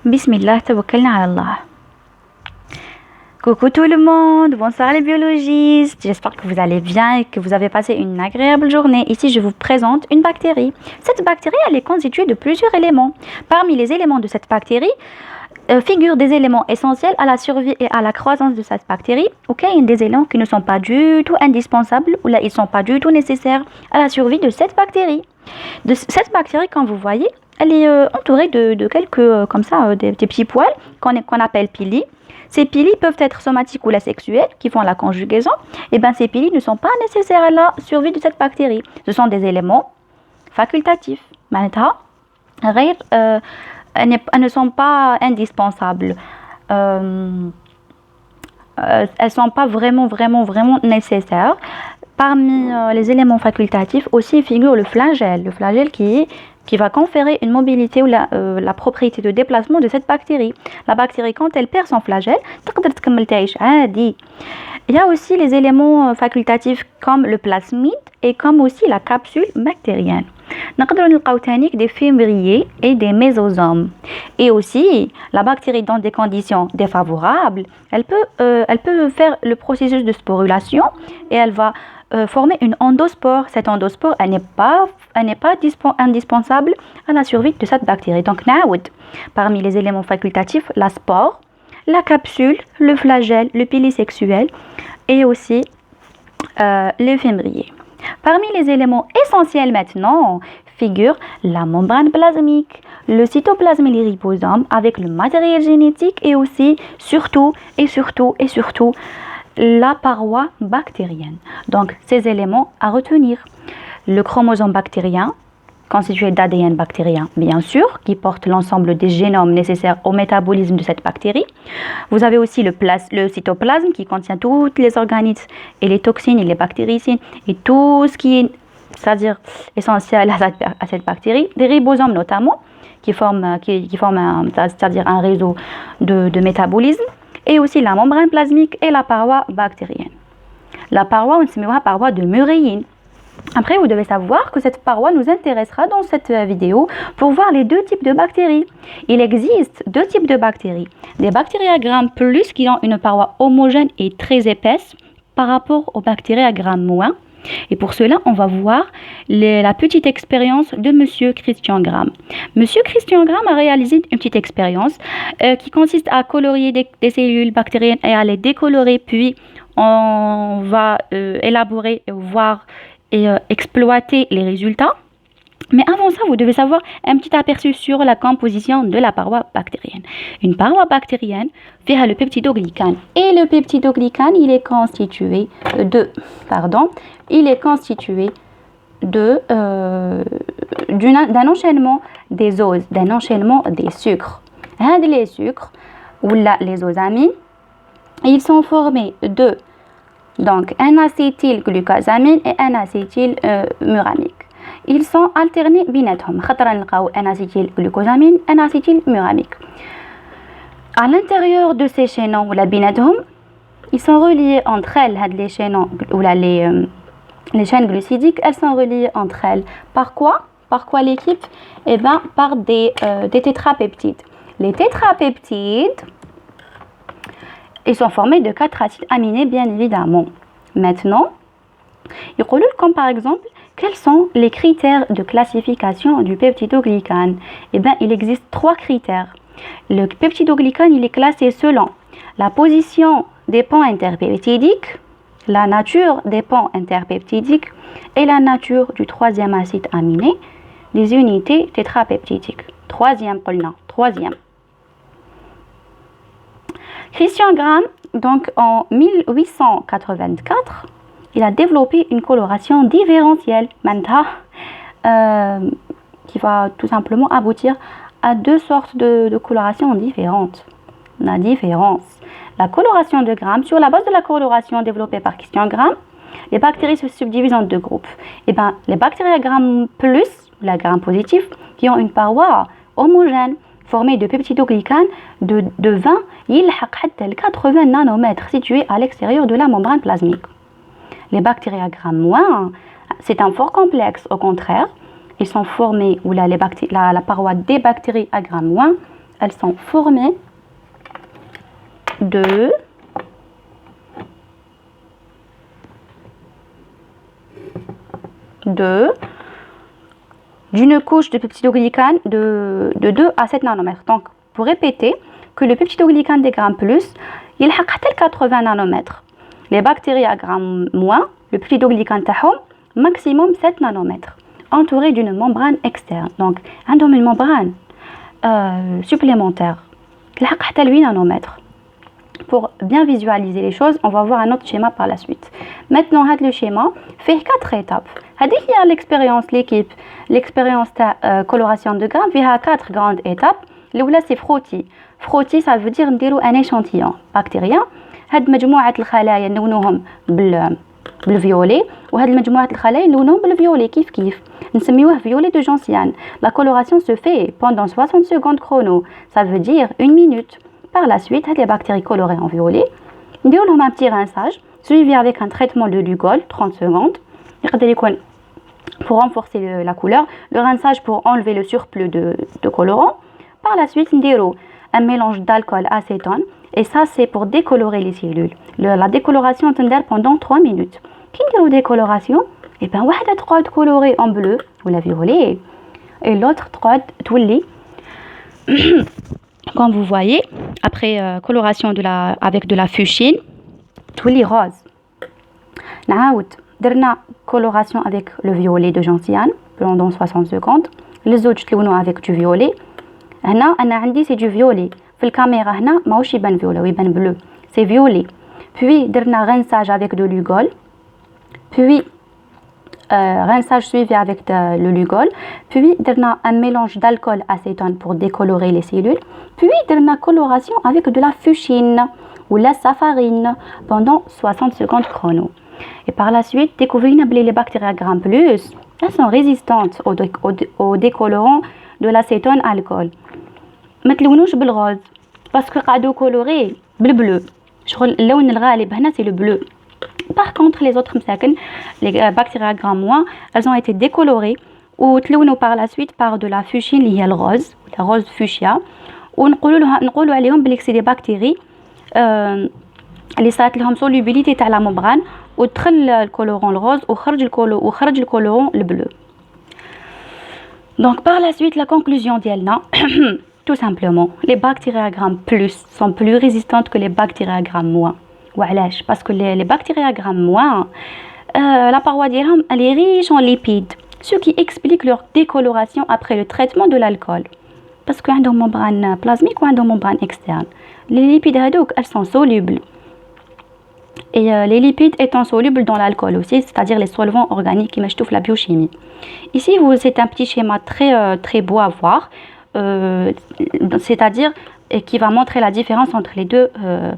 Bismillah, tawakkalna ala Allah. Coucou tout le monde, bonsoir les biologistes. J'espère que vous allez bien et que vous avez passé une agréable journée. Ici, je vous présente une bactérie. Cette bactérie, elle est constituée de plusieurs éléments. Parmi les éléments de cette bactérie, figurent des éléments essentiels à la survie et à la croissance de cette bactérie. Ok, il y a des éléments qui ne sont pas du tout indispensables ou là, ils ne sont pas du tout nécessaires à la survie de cette bactérie. Cette bactérie, quand vous voyez, elle est entourée de quelques, comme ça, des petits poils qu'on appelle pili. Ces pili peuvent être somatiques ou asexuels, qui font la conjugaison. Et bien, ces pili ne sont pas nécessaires à la survie de cette bactérie. Ce sont des éléments facultatifs. Elles ne sont pas indispensables. Elles ne sont pas vraiment nécessaires. Parmi les éléments facultatifs aussi figure le flagelle. Le flagelle qui va conférer une mobilité ou la propriété de déplacement de cette bactérie. La bactérie, quand elle perd son flagelle, il y a aussi les éléments facultatifs comme le plasmide et comme aussi la capsule bactérienne. نقدروا نلقاو تانيك des févriers et des mésosomes. Et aussi, la bactérie dans des conditions défavorables, elle peut faire le processus de sporulation et elle va former une endospore. Cette endospore, elle n'est pas indispensable à la survie de cette bactérie. Donc, parmi les éléments facultatifs, la spore, la capsule, le flagelle, le pili sexuel et aussi le février. Parmi les éléments essentiels maintenant figurent la membrane plasmique, le cytoplasme et les ribosomes avec le matériel génétique et aussi surtout la paroi bactérienne. Donc ces éléments à retenir. Le chromosome bactérien constitué d'ADN bactérien, bien sûr, qui porte l'ensemble des génomes nécessaires au métabolisme de cette bactérie. Vous avez aussi le cytoplasme qui contient tous les organismes et les toxines et les bactéricines et tout ce qui est, c'est-à-dire essentiel à cette bactérie. Des ribosomes notamment, qui forment c'est-à-dire un réseau de métabolisme. Et aussi la membrane plasmique et la paroi bactérienne. La paroi, on se met à paroi de Murray. Après, vous devez savoir que cette paroi nous intéressera dans cette vidéo pour voir les deux types de bactéries. Il existe deux types de bactéries. Des bactéries à Gram plus qui ont une paroi homogène et très épaisse par rapport aux bactéries à Gram moins. Et pour cela, on va voir la petite expérience de Monsieur Christian Gram. Monsieur Christian Gram a réalisé une petite expérience qui consiste à colorier des cellules bactériennes et à les décolorer, puis on va élaborer, voir et exploiter les résultats. Mais avant ça, vous devez savoir un petit aperçu sur la composition de la paroi bactérienne. Une paroi bactérienne fait le peptidoglycane. Et le peptidoglycane, il est constitué d'un enchaînement des oses, d'un enchaînement des sucres. Les sucres, ou les osamines, ils sont formés de donc un acétylglucosamine et un acétylmuramique. Ils sont alternés بيناتهم خطرا نلقاو un acétylglucosamine un acétylmuramique. À l'intérieur de ces chaînons ou la بيناتهم, ils sont reliés entre elles. Les chaînons ou les chaînes glucidiques, elles sont reliées entre elles. Par quoi l'équipe? Eh ben par des tétrapeptides. Les tétrapeptides, ils sont formés de 4 acides aminés, bien évidemment. Maintenant, comme par exemple, quels sont les critères de classification du peptidoglycane? Eh bien, il existe 3 critères. Le peptidoglycane, il est classé selon la position des ponts interpeptidiques, la nature des ponts interpeptidiques et la nature du 3e acide aminé des unités tétrapeptidiques. Troisième. Christian Gram, donc en 1884, il a développé une coloration différentielle, qui va tout simplement aboutir à 2 sortes de colorations différentes. La différence. La coloration de Gram, sur la base de la coloration développée par Christian Gram, les bactéries se subdivisent en 2 groupes. Et ben, les bactéries à Gram plus, la Gram positif, qui ont une paroi homogène, formée de peptidoglycane de 20 à 80 nanomètres situés à l'extérieur de la membrane plasmique. Les bactéries à Gram moins, c'est un fort complexe. Au contraire, ils sont formés, ou la paroi des bactéries à Gram moins, elles sont formées de d'une couche de peptidoglycane de 2 à 7 nanomètres. Donc, pour répéter que le peptidoglycane des grammes plus, il a 80 nanomètres. Les bactéries à grammes moins, le peptidoglycane تاعهم maximum 7 nanomètres, entouré d'une membrane externe. Donc, عندهم une membrane supplémentaire, qui a 8 nanomètres. Pour bien visualiser les choses, on va voir un autre schéma par la suite. Maintenant, le schéma fait 4 étapes. C'est l'expérience l'équipe, l'expérience de coloration de grammes, il y a 4 grandes étapes. L'oula c'est frottis. Frottis, ça veut dire نديرو un échantillon bactérien. هاد مجموعة الخلايا نلونوهم بالفيولي وهاد المجموعة الخلايا نلونوهم بالفيولي كيف نسميوه violet de gentiane. La coloration se fait pendant 60 secondes chrono. Ça veut dire 1 minute. Par la suite, les bactéries colorées en violet, nous avons un petit rinçage suivi avec un traitement de Lugol, 30 secondes. Pour renforcer la couleur, le rinçage pour enlever le surplus de colorant. Par la suite, nous avons un mélange d'alcool acétone et ça c'est pour décolorer les cellules. La décoloration est pendant 3 minutes. Qui nous décoloration? Eh bien, une troide colorée en bleu ou la violet et l'autre troide toulée. Comme vous voyez, après coloration avec de la fuchsine, toulée rose. نعاود درنا coloration avec le violet de gentiane pendant 60 secondes. Les autres تلونوا avec du violet. هنا أنا عندي c'est du violet. في الكاميرا هنا ماهوش يبان violet ويبان bleu. C'est violet. Puis درنا rinçage avec de Lugol. Puis rinçage suivi avec le Lugol. Puis درنا un mélange d'alcool acétone pour décolorer les cellules. Puis درنا coloration avec de la fuchsine ou la safarine pendant 60 secondes chrono. Et par la suite, découvrons que les bactéries à grammes plus, elles sont résistantes au décolorant de l'acétone alcool. ما تلونوش بالغاز parce que قاعدو coloré بالbleu. شغل اللون الغالب هنا c'est le bleu. Par contre, les autres مساكن, les bactéries à grammes moins, elles ont été décolorées ou تلونوا par la suite par de la fuchsine اللي هي الغاز, la rose fuchsia. ونقولوا عليهم بلي سي دي بكتيري اللي صارت لهم solubilité تاع لا ممبران ودخل الكولورون الغوز وخرج الكولورون البلو. Donc par la suite la conclusion ديالنا tout simplement les bactéries à grammes plus sont plus résistantes que les bactéries à grammes moins. وعلاش؟ parce que les bactéries à grammes moins la paroi ديالهم elle est riche en lipides, ce qui explique leur décoloration après le traitement de l'alcool. Parce que عندهم membrane plasmique ou عندهم membrane externe. Les lipides هذوك elles sont solubles. Et les lipides étant solubles dans l'alcool aussi, c'est-à-dire les solvants organiques qui m'achètent la biochimie. Ici, c'est un petit schéma très beau à voir, c'est-à-dire qui va montrer la différence entre les deux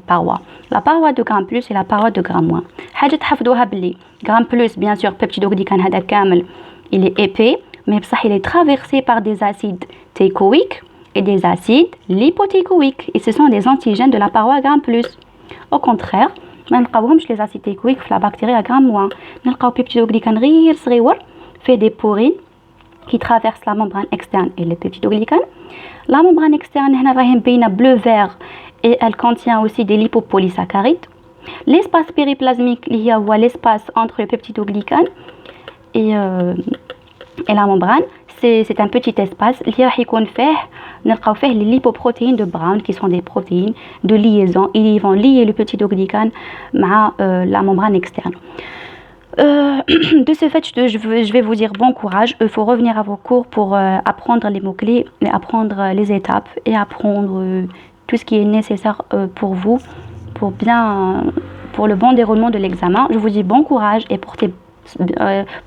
parois. La paroi de gramme plus et la paroi de gramme moins. حاجة تحفظوها بلي gramme plus, bien sûr, peptidoglycane هذا كامل, il est épais, mais il est traversé par des acides teichoïques et des acides lipoteichoïques. Et ce sont des antigènes de la paroi gramme plus. Au contraire, ما نلقاوهمش les acides teichoïques في la bactérie à gramme moins. نلقاو peptidoglycane غير صغيور fait des porines qui traversent la membrane externe et le peptidoglycane. La membrane externe هنا راهي مبينة bleu vert et elle contient aussi des lipopolysaccharides. L'espace périplasmique اللي هو l'espace entre le peptidoglycane et la membrane, c'est un petit espace اللي راح يكون فيه نلقاو فيه les lipoprotéines de Brown qui sont des protéines de liaison. Ils vont lier le peptidoglycane مع la membrane externe. De ce fait, je vais vous dire bon courage. Il faut revenir à vos cours pour apprendre les mots-clés, apprendre les étapes et apprendre tout ce qui est nécessaire pour vous, pour le bon déroulement de l'examen. Je vous dis bon courage et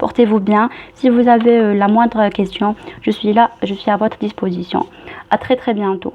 portez-vous bien. Si vous avez la moindre question, je suis là, je suis à votre disposition. À très bientôt.